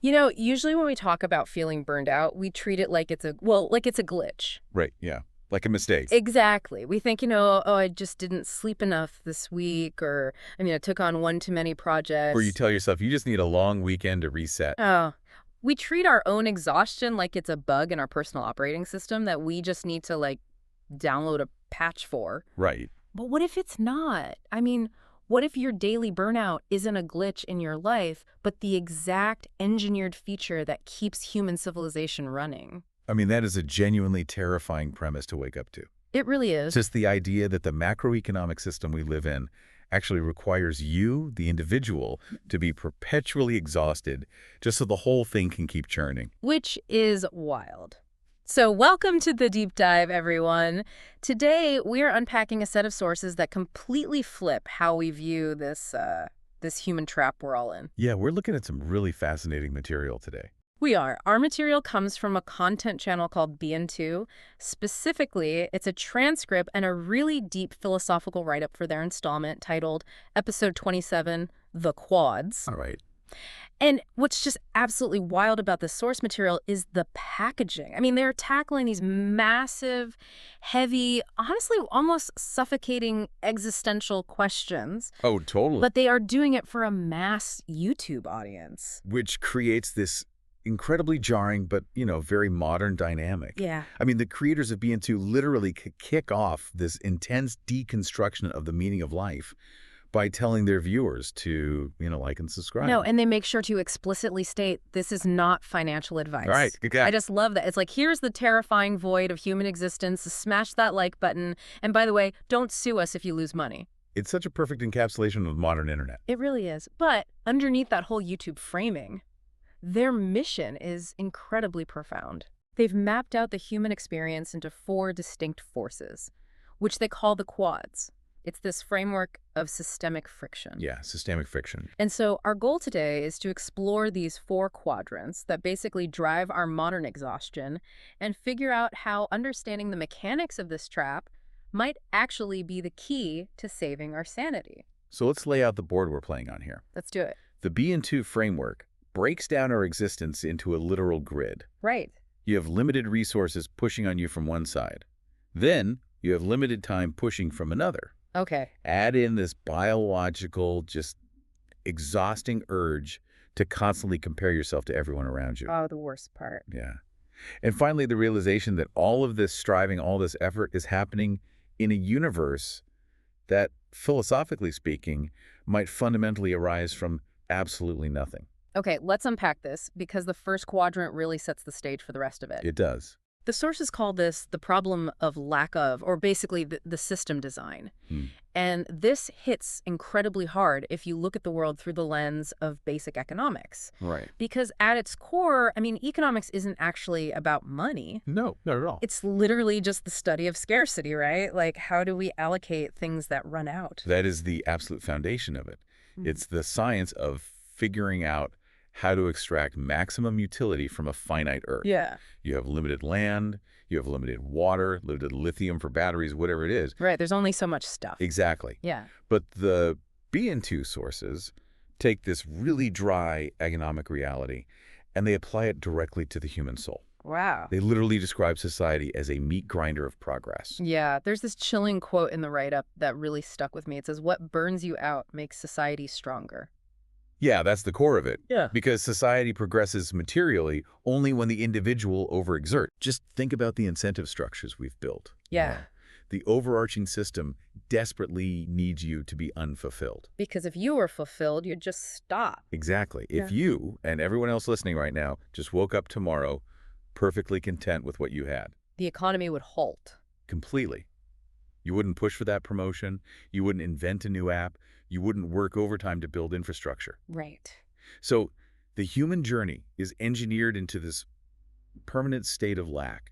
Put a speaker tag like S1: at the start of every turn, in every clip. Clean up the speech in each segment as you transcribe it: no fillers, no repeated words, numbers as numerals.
S1: Usually when we talk about feeling burned out, we treat it like like it's a glitch.
S2: Right, yeah. Like a mistake.
S1: Exactly. We think, oh, I just didn't sleep enough this week, or, I took on one too many
S2: Or you
S1: projects.
S2: tell yourself you just need a long weekend to reset.
S1: Oh, we treat our own exhaustion like it's a bug in our personal operating system that we just need to, download a patch for.
S2: Right.
S1: But what if it's not? What if your daily burnout isn't a glitch in your life, but the exact engineered feature that keeps human civilization running?
S2: That is a genuinely terrifying premise to wake up to.
S1: It really is.
S2: Just the idea that the macroeconomic system we live in actually requires you, the individual, to be perpetually exhausted just so the whole thing can keep churning.
S1: Which is wild. So welcome to the deep dive, everyone. Today, we're unpacking a set of sources that completely flip how we view this human trap we're all in.
S2: Yeah, we're looking at some really fascinating material today.
S1: We are. Our material comes from a content channel called BN2. Specifically, it's a transcript and a really deep philosophical write-up for their installment titled Episode 27, The Quads.
S2: All right.
S1: And what's just absolutely wild about the source material is the packaging. They're tackling these massive, heavy, honestly, almost suffocating existential questions.
S2: Oh, totally.
S1: But they are doing it for a mass YouTube audience.
S2: Which creates this incredibly jarring but, very modern dynamic.
S1: Yeah.
S2: The creators of BN2 literally kick off this intense deconstruction of the meaning of life by telling their viewers to, like and subscribe.
S1: No, and they make sure to explicitly state this is not financial advice.
S2: Right. Okay.
S1: I just love that. It's like, here's the terrifying void of human existence. Smash that like button. And by the way, don't sue us if you lose money.
S2: It's such a perfect encapsulation of modern internet.
S1: It really is. But underneath that whole YouTube framing, their mission is incredibly profound. They've mapped out the human experience into 4 distinct forces, which they call the quads. It's this framework of systemic friction.
S2: Yeah, systemic friction.
S1: And so our goal today is to explore these 4 quadrants that basically drive our modern exhaustion and figure out how understanding the mechanics of this trap might actually be the key to saving our sanity.
S2: So let's lay out the board we're playing on here.
S1: Let's do it.
S2: The BN2 framework breaks down our existence into a literal grid.
S1: Right.
S2: You have limited resources pushing on you from one side. Then you have limited time pushing from another.
S1: Okay.
S2: Add in this biological, just exhausting urge to constantly compare yourself to everyone around you.
S1: Oh, the worst part.
S2: Yeah. And finally, the realization that all of this striving, all this effort is happening in a universe that, philosophically speaking, might fundamentally arise from absolutely nothing.
S1: Okay, let's unpack this because the first quadrant really sets the stage for the rest of it.
S2: It does.
S1: The sources call this the problem of lack of, or basically the system design. And this hits incredibly hard if you look at the world through the lens of basic economics.
S2: Right.
S1: Because at its core, economics isn't actually about money.
S2: No, not at all.
S1: It's literally just the study of scarcity, right? Like, how do we allocate things that run out?
S2: That is the absolute foundation of it. It's the science of figuring out how to extract maximum utility from a finite Earth.
S1: Yeah.
S2: You have limited land, you have limited water, limited lithium for batteries, whatever it is.
S1: Right, there's only so much stuff.
S2: Exactly.
S1: Yeah.
S2: But the BN2 sources take this really dry economic reality and they apply it directly to the human soul.
S1: Wow.
S2: They literally describe society as a meat grinder of progress.
S1: Yeah, there's this chilling quote in the write-up that really stuck with me. It says, "What burns you out makes society stronger."
S2: Yeah, that's the core of it.
S1: Yeah.
S2: Because society progresses materially only when the individual overexert. Just think about the incentive structures we've built.
S1: Yeah.
S2: The overarching system desperately needs you to be unfulfilled.
S1: Because if you were fulfilled, you'd just stop.
S2: Exactly.
S1: Yeah.
S2: If you and everyone else listening right now just woke up tomorrow perfectly content with what you had.
S1: The economy would halt.
S2: Completely. You wouldn't push for that promotion. You wouldn't invent a new app. You wouldn't work overtime to build infrastructure.
S1: Right.
S2: So the human journey is engineered into this permanent state of lack.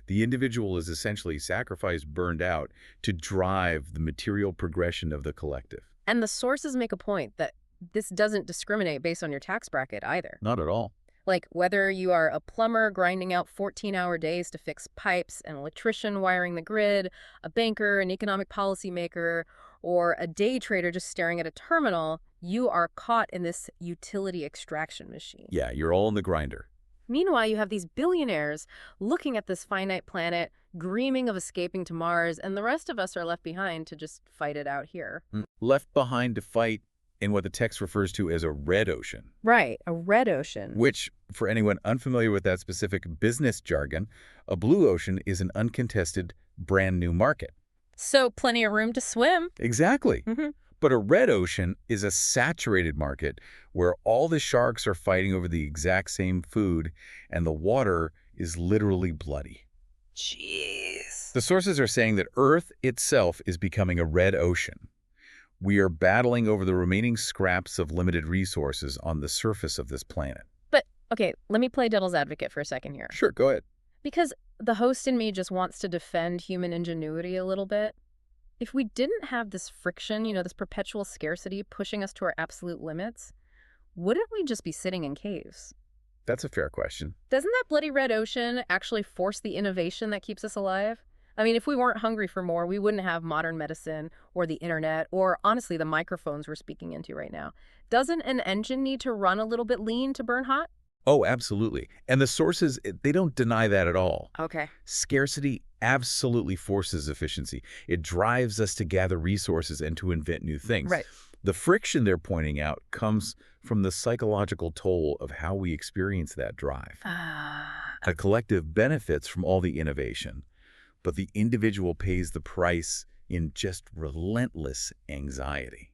S2: The individual is essentially sacrificed, burned out to drive the material progression of the collective.
S1: And the sources make a point that this doesn't discriminate based on your tax bracket either.
S2: Not at all.
S1: Like whether you are a plumber grinding out 14-hour days to fix pipes, an electrician wiring the grid, a banker, an economic policymaker, or a day trader just staring at a terminal, You are caught in this utility extraction machine.
S2: Yeah, you're all in the grinder.
S1: Meanwhile, you have these billionaires looking at this finite planet, dreaming of escaping to Mars, and the rest of us are left behind to just fight it out here.
S2: Left behind to fight in what the text refers to as a red ocean,
S1: Right, a red ocean.
S2: which, for anyone unfamiliar with that specific business jargon, a blue ocean is an uncontested brand new market.
S1: So plenty of room to swim.
S2: Exactly.
S1: Hmm.
S2: But a red ocean is a saturated market where all the sharks are fighting over the exact same food and the water is literally bloody.
S1: Jeez.
S2: The sources are saying that Earth itself is becoming a red ocean. We are battling over the remaining scraps of limited resources on the surface of this planet.
S1: But, okay, let me play devil's advocate for a second here.
S2: Sure, go ahead.
S1: Because the host in me just wants to defend human ingenuity a little bit. If we didn't have this friction, this perpetual scarcity pushing us to our absolute limits, wouldn't we just be sitting in caves?
S2: That's a fair question.
S1: Doesn't that bloody red ocean actually force the innovation that keeps us alive? I mean, if we weren't hungry for more, we wouldn't have modern medicine or the internet or, honestly, the microphones we're speaking into right now. Doesn't an engine need to run a little bit lean to burn hot?
S2: Oh, absolutely. And the sources, they don't deny that at all.
S1: Okay.
S2: Scarcity absolutely forces efficiency. It drives us to gather resources and to invent new things.
S1: Right.
S2: The friction they're pointing out comes from the psychological toll of how we experience that drive. The collective benefits from all the innovation, but the individual pays the price in just relentless anxiety.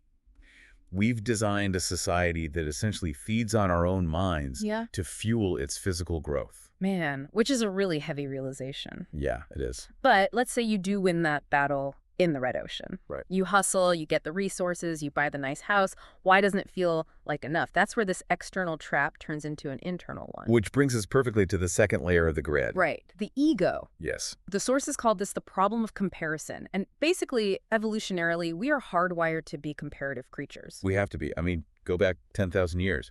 S2: We've designed a society that essentially feeds on our own minds
S1: Yeah.
S2: to fuel its physical growth.
S1: Man, which is a really heavy realization.
S2: Yeah, it is.
S1: But let's say you do win that battle in the red ocean.
S2: Right.
S1: You hustle, you get the resources, you buy the nice house. Why doesn't it feel like enough? That's where this external trap turns into an internal one.
S2: Which brings us perfectly to the second layer of the grid.
S1: Right. The ego.
S2: Yes.
S1: The sources called this the problem of comparison. And basically, evolutionarily, we are hardwired to be comparative creatures.
S2: We have to be. I mean, go back 10,000 years.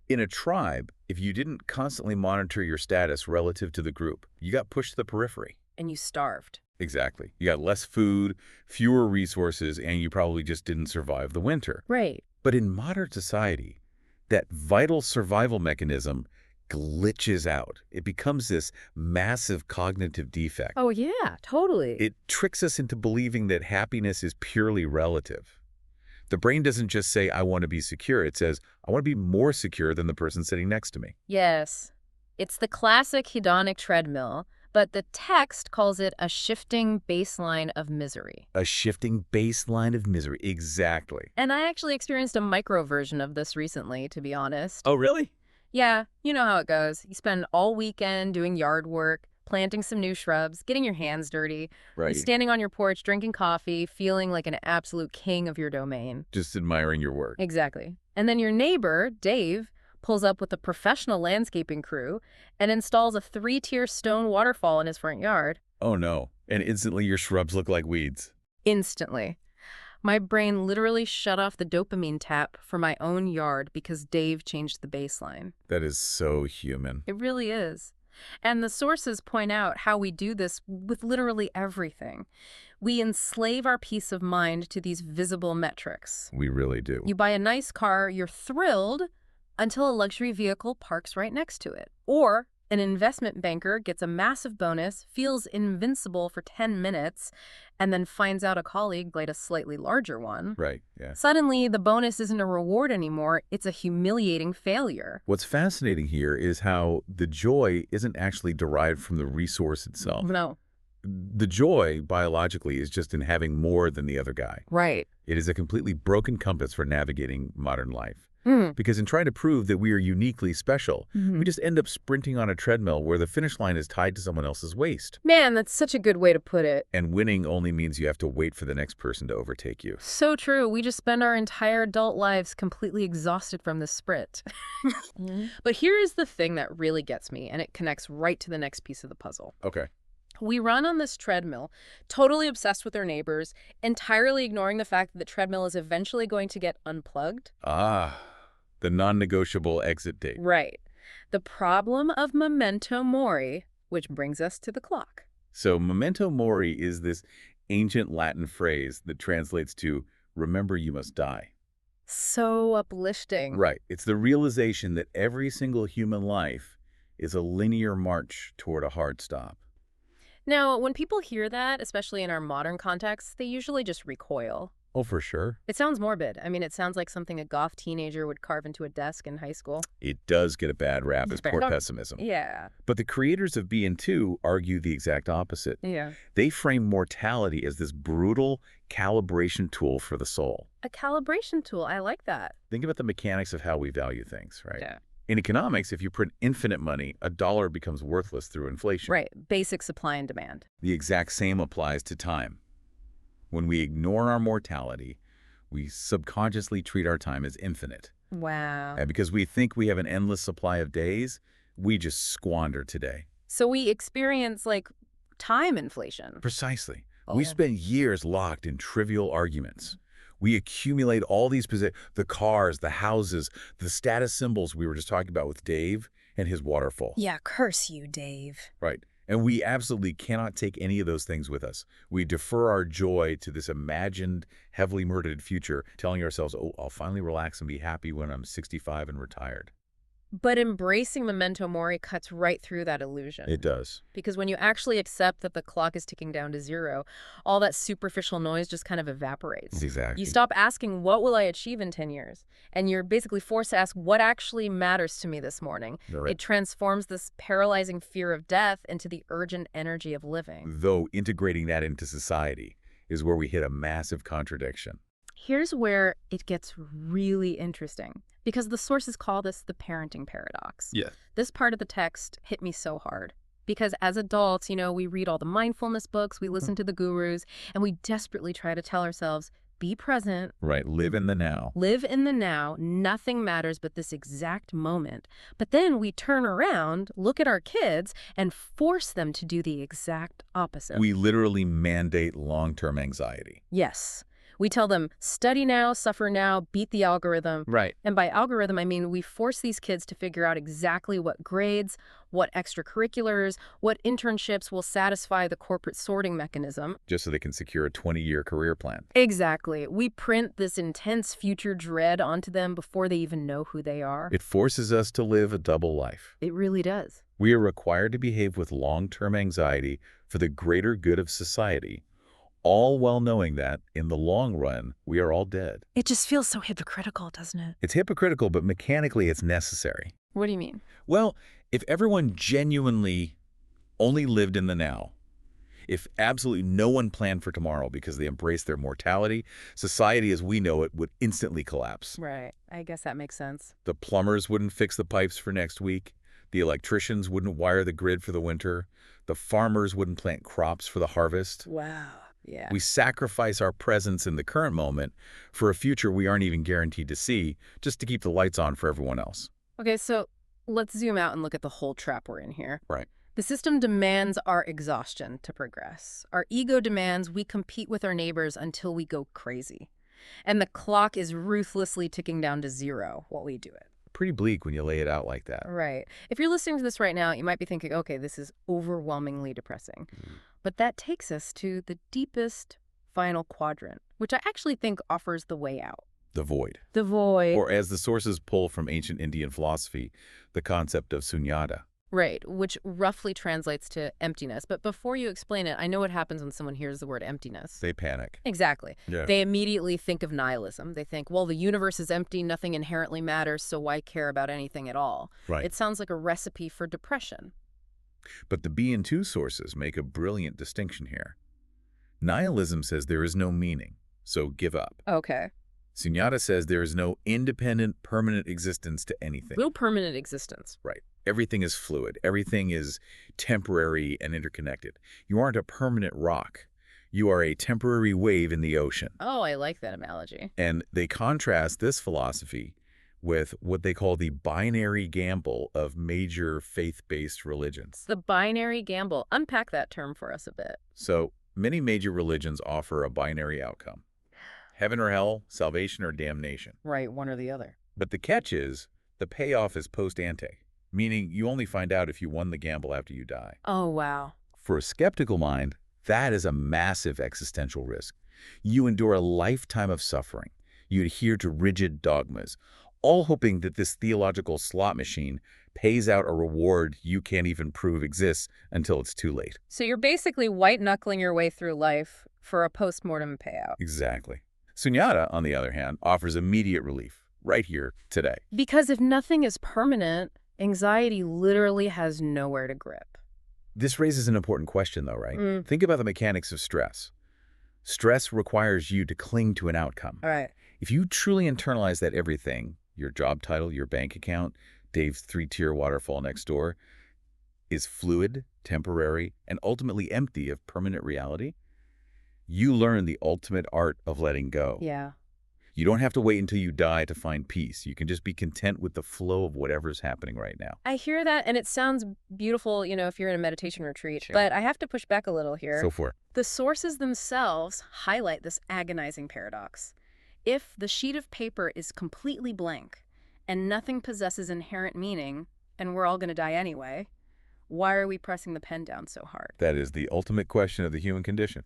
S2: In a tribe, if you didn't constantly monitor your status relative to the group, you got pushed to the periphery.
S1: And you starved.
S2: Exactly. You got less food, fewer resources, and you probably just didn't survive the winter.
S1: Right.
S2: But in modern society, that vital survival mechanism glitches out. It becomes this massive cognitive defect.
S1: Oh, yeah, totally.
S2: It tricks us into believing that happiness is purely relative. The brain doesn't just say, I want to be secure. It says, I want to be more secure than the person sitting next to me.
S1: Yes. It's the classic hedonic treadmill, but the text calls it a shifting baseline of misery.
S2: A shifting baseline of misery. Exactly.
S1: And I actually experienced a micro version of this recently, to be honest.
S2: Oh, really?
S1: Yeah, you know how it goes. You spend all weekend doing yard work, planting some new shrubs, getting your hands dirty,
S2: Right.
S1: standing on your porch, drinking coffee, feeling like an absolute king of your domain.
S2: Just admiring your work.
S1: Exactly. And then your neighbor, Dave, pulls up with a professional landscaping crew and installs a 3-tier stone waterfall in his front yard.
S2: Oh, no. And instantly your shrubs look like weeds.
S1: Instantly. My brain literally shut off the dopamine tap for my own yard because Dave changed the baseline.
S2: That is so human.
S1: It really is. And the sources point out how we do this with literally everything. We enslave our peace of mind to these visible metrics.
S2: We really do.
S1: You buy a nice car, you're thrilled until a luxury vehicle parks right next to it. Or an investment banker gets a massive bonus, feels invincible for 10 minutes, and then finds out a colleague laid a slightly larger one.
S2: Right, yeah.
S1: Suddenly, the bonus isn't a reward anymore, it's a humiliating failure.
S2: What's fascinating here is how the joy isn't actually derived from the resource itself.
S1: No.
S2: The joy, biologically, is just in having more than the other guy.
S1: Right.
S2: It is a completely broken compass for navigating modern life.
S1: Mm.
S2: Because in trying to prove that we are uniquely special, we just end up sprinting on a treadmill where the finish line is tied to someone else's waist.
S1: Man, that's such a good way to put it.
S2: And winning only means you have to wait for the next person to overtake you.
S1: So true. We just spend our entire adult lives completely exhausted from this sprint. But here is the thing that really gets me, and it connects right to the next piece of the puzzle.
S2: Okay.
S1: We run on this treadmill, totally obsessed with our neighbors, entirely ignoring the fact that the treadmill is eventually going to get unplugged.
S2: Ah, the non-negotiable exit date.
S1: Right. The problem of memento mori, which brings us to the clock.
S2: So memento mori is this ancient Latin phrase that translates to remember you must die.
S1: So uplifting.
S2: Right. It's the realization that every single human life is a linear march toward a hard stop.
S1: Now, when people hear that, especially in our modern context, they usually just recoil.
S2: Oh, for sure.
S1: It sounds morbid. I mean, it sounds like something a goth teenager would carve into a desk in high school.
S2: It does get a bad rap as poor
S1: Fair.
S2: pessimism.
S1: Yeah.
S2: But the creators of BN2 argue the exact opposite.
S1: Yeah.
S2: They frame mortality as this brutal calibration tool for the soul.
S1: A calibration tool. I like that.
S2: Think about the mechanics of how we value things, right?
S1: Yeah.
S2: In economics, if you print infinite money, a dollar becomes worthless through inflation.
S1: Right. Basic supply and demand.
S2: The exact same applies to time. When we ignore our mortality, we subconsciously treat our time as infinite.
S1: Wow.
S2: And because we think we have an endless supply of days, we just squander today.
S1: So we experience, like, time inflation.
S2: Precisely.
S1: Oh.
S2: We spend years locked in trivial arguments. We accumulate all these the cars, the houses, the status symbols we were just talking about with Dave and his waterfall.
S1: Yeah, curse you, Dave.
S2: Right. And we absolutely cannot take any of those things with us. We defer our joy to this imagined, heavily murdered future, telling ourselves, oh, I'll finally relax and be happy when I'm 65 and retired.
S1: But embracing memento mori cuts right through that illusion.
S2: It does.
S1: Because when you actually accept that the clock is ticking down to zero, all that superficial noise just kind of evaporates.
S2: Exactly.
S1: You stop asking, what will I achieve in 10 years? And you're basically forced to ask, what actually matters to me this morning?
S2: Right.
S1: It transforms this paralyzing fear of death into the urgent energy of living.
S2: Though integrating that into society is where we hit a massive contradiction.
S1: Here's where it gets really interesting, because the sources call this the parenting paradox.
S2: Yeah.
S1: This part of the text hit me so hard. Because as adults, we read all the mindfulness books, we listen to the gurus, and we desperately try to tell ourselves, be present.
S2: Right. Live in the now.
S1: Live in the now. Nothing matters but this exact moment. But then we turn around, look at our kids, and force them to do the exact opposite.
S2: We literally mandate long-term anxiety.
S1: Yes. We tell them, study now, suffer now, beat the algorithm.
S2: Right.
S1: And by algorithm, I mean we force these kids to figure out exactly what grades, what extracurriculars, what internships will satisfy the corporate sorting mechanism.
S2: Just so they can secure a 20-year career plan.
S1: Exactly. We print this intense future dread onto them before they even know who they are.
S2: It forces us to live a double life.
S1: It really does.
S2: We are required to behave with long-term anxiety for the greater good of society, all while knowing that, in the long run, we are all dead.
S1: It just feels so hypocritical, doesn't it?
S2: It's hypocritical, but mechanically it's necessary.
S1: What do you mean?
S2: Well, if everyone genuinely only lived in the now, if absolutely no one planned for tomorrow because they embraced their mortality, society as we know it would instantly collapse.
S1: Right. I guess that makes sense.
S2: The plumbers wouldn't fix the pipes for next week. The electricians wouldn't wire the grid for the winter. The farmers wouldn't plant crops for the harvest.
S1: Wow. Yeah.
S2: We sacrifice our presence in the current moment for a future we aren't even guaranteed to see, just to keep the lights on for everyone else.
S1: Okay, so let's zoom out and look at the whole trap we're in here.
S2: Right.
S1: The system demands our exhaustion to progress. Our ego demands we compete with our neighbors until we go crazy. And the clock is ruthlessly ticking down to zero while we do it.
S2: Pretty bleak when you lay it out like that.
S1: Right. If you're listening to this right now, you might be thinking, okay, this is overwhelmingly depressing. But that takes us to the deepest final quadrant, which I actually think offers the way out.
S2: The void.
S1: The void.
S2: Or as the sources pull from ancient Indian philosophy, the concept of sunyata.
S1: Right, which roughly translates to emptiness. But before you explain it, I know what happens when someone hears the word emptiness.
S2: They panic.
S1: Exactly.
S2: Yeah.
S1: They immediately think of nihilism. They think, well, the universe is empty, nothing inherently matters, so why care about anything at all?
S2: Right.
S1: It sounds like a recipe for depression.
S2: But the BN2 sources make a brilliant distinction here. Nihilism says there is no meaning, so give up.
S1: Okay.
S2: Sunyata says there is no independent, permanent existence to anything.
S1: No permanent existence.
S2: Right. Everything is fluid. Everything is temporary and interconnected. You aren't a permanent rock. You are a temporary wave in the ocean.
S1: Oh, I like that analogy.
S2: And they contrast this philosophy with what they call the binary gamble of major faith-based religions.
S1: The binary gamble. Unpack that term for us a bit.
S2: So many major religions offer a binary outcome. Heaven or hell, salvation or damnation.
S1: Right, one or the other.
S2: But the catch is, the payoff is post-ante, meaning you only find out if you won the gamble after you die.
S1: Oh, wow.
S2: For a skeptical mind, that is a massive existential risk. You endure a lifetime of suffering. You adhere to rigid dogmas, all hoping that this theological slot machine pays out a reward you can't even prove exists until it's too late.
S1: So you're basically white-knuckling your way through life for a post-mortem payout.
S2: Exactly. Sunyata, on the other hand, offers immediate relief, right here, today.
S1: Because if nothing is permanent, anxiety literally has nowhere to grip.
S2: This raises an important question, though, right?
S1: Mm.
S2: Think about the mechanics of stress. Stress requires you to cling to an outcome.
S1: All right.
S2: If you truly internalize that everything, your job title, your bank account, Dave's 3-tier waterfall next door, is fluid, temporary, and ultimately empty of permanent reality, you learn the ultimate art of letting go.
S1: Yeah.
S2: You don't have to wait until you die to find peace. You can just be content with the flow of whatever's happening right now.
S1: I hear that, and it sounds beautiful, if you're in a meditation retreat,
S2: Sure.
S1: but I have to push back a little here.
S2: So forth.
S1: The sources themselves highlight this agonizing paradox. If the sheet of paper is completely blank and nothing possesses inherent meaning, and we're all going to die anyway, why are we pressing the pen down so hard?
S2: That is the ultimate question of the human condition.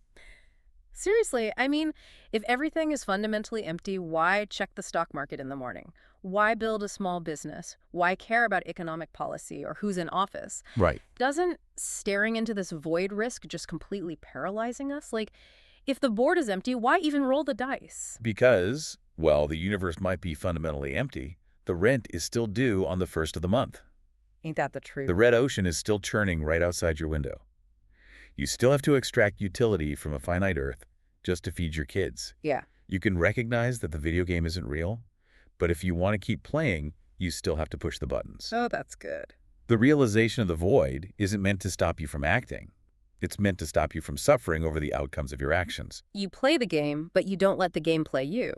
S1: Seriously, I mean, if everything is fundamentally empty, why check the stock market in the morning? Why build a small business? Why care about economic policy or who's in office?
S2: Right.
S1: Doesn't staring into this void risk just completely paralyzing us? Like, if the board is empty, why even roll the dice?
S2: Because, well, the universe might be fundamentally empty, the rent is still due on the first of the month.
S1: Ain't that the truth?
S2: The red ocean is still churning right outside your window. You still have to extract utility from a finite earth just to feed your kids.
S1: Yeah.
S2: You can recognize that the video game isn't real, but if you want to keep playing, you still have to push the buttons.
S1: Oh, that's good.
S2: The realization of the void isn't meant to stop you from acting. It's meant to stop you from suffering over the outcomes of your actions.
S1: You play the game, but you don't let the game play you.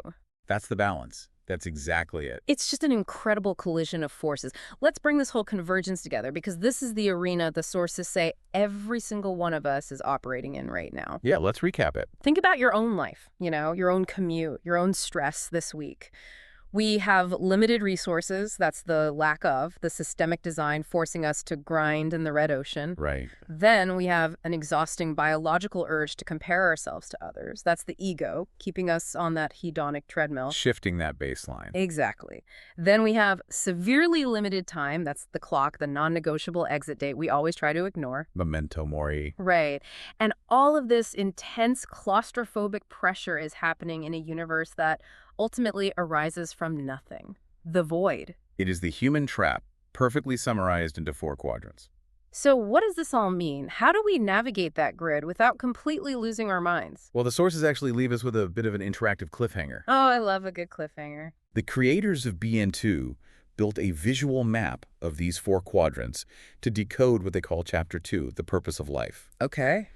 S2: That's the balance. That's exactly it.
S1: It's just an incredible collision of forces. Let's bring this whole convergence together, because this is the arena the sources say every single one of us is operating in right now.
S2: Yeah, let's recap it.
S1: Think about your own life, your own commute, your own stress this week. We have limited resources, that's the lack of, the systemic design forcing us to grind in the red ocean.
S2: Right.
S1: Then we have an exhausting biological urge to compare ourselves to others. That's the ego, keeping us on that hedonic treadmill.
S2: Shifting that baseline.
S1: Exactly. Then we have severely limited time, that's the clock, the non-negotiable exit date we always try to ignore.
S2: Memento mori.
S1: Right. And all of this intense claustrophobic pressure is happening in a universe that ultimately arises from nothing. The void.
S2: It is the human trap, perfectly summarized into 4 quadrants.
S1: So what does this all mean? How do we navigate that grid without completely losing our minds?
S2: Well, the sources actually leave us with a bit of an interactive cliffhanger.
S1: Oh, I love a good cliffhanger.
S2: The creators of BN2 built a visual map of these 4 quadrants to decode what they call Chapter 2, the purpose of life.
S1: Okay.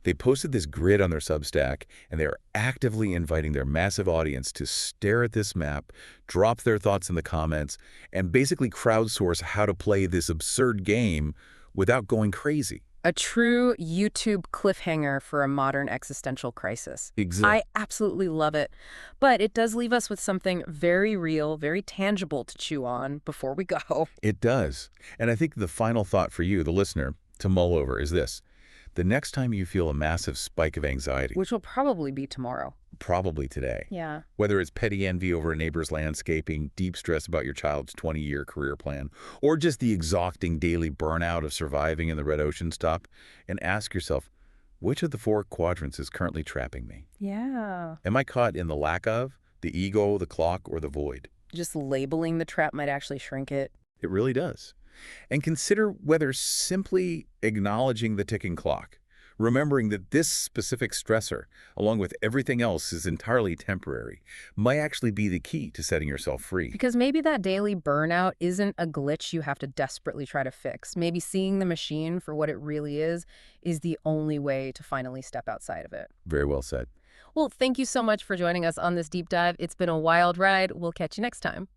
S2: They posted this grid on their Substack, and they are actively inviting their massive audience to stare at this map, drop their thoughts in the comments, and basically crowdsource how to play this absurd game without going crazy.
S1: A true YouTube cliffhanger for a modern existential crisis.
S2: Exactly.
S1: I absolutely love it. But it does leave us with something very real, very tangible to chew on before we go.
S2: It does. And I think the final thought for you, the listener, to mull over is this. The next time you feel a massive spike of anxiety,
S1: Which will probably be tomorrow.
S2: probably today,
S1: Yeah.
S2: whether it's petty envy over a neighbor's landscaping, deep stress about your child's 20-year career plan, or just the exhausting daily burnout of surviving in the red ocean, stop and ask yourself, which of the 4 quadrants is currently trapping me?
S1: Yeah.
S2: Am I caught in the lack of, the ego, the clock, or the void?
S1: Just labeling the trap might actually shrink it.
S2: It really does. And consider whether simply acknowledging the ticking clock, remembering that this specific stressor, along with everything else, is entirely temporary, might actually be the key to setting yourself free.
S1: Because maybe that daily burnout isn't a glitch you have to desperately try to fix. Maybe seeing the machine for what it really is the only way to finally step outside of it.
S2: Very well said.
S1: Well, thank you so much for joining us on this deep dive. It's been a wild ride. We'll catch you next time.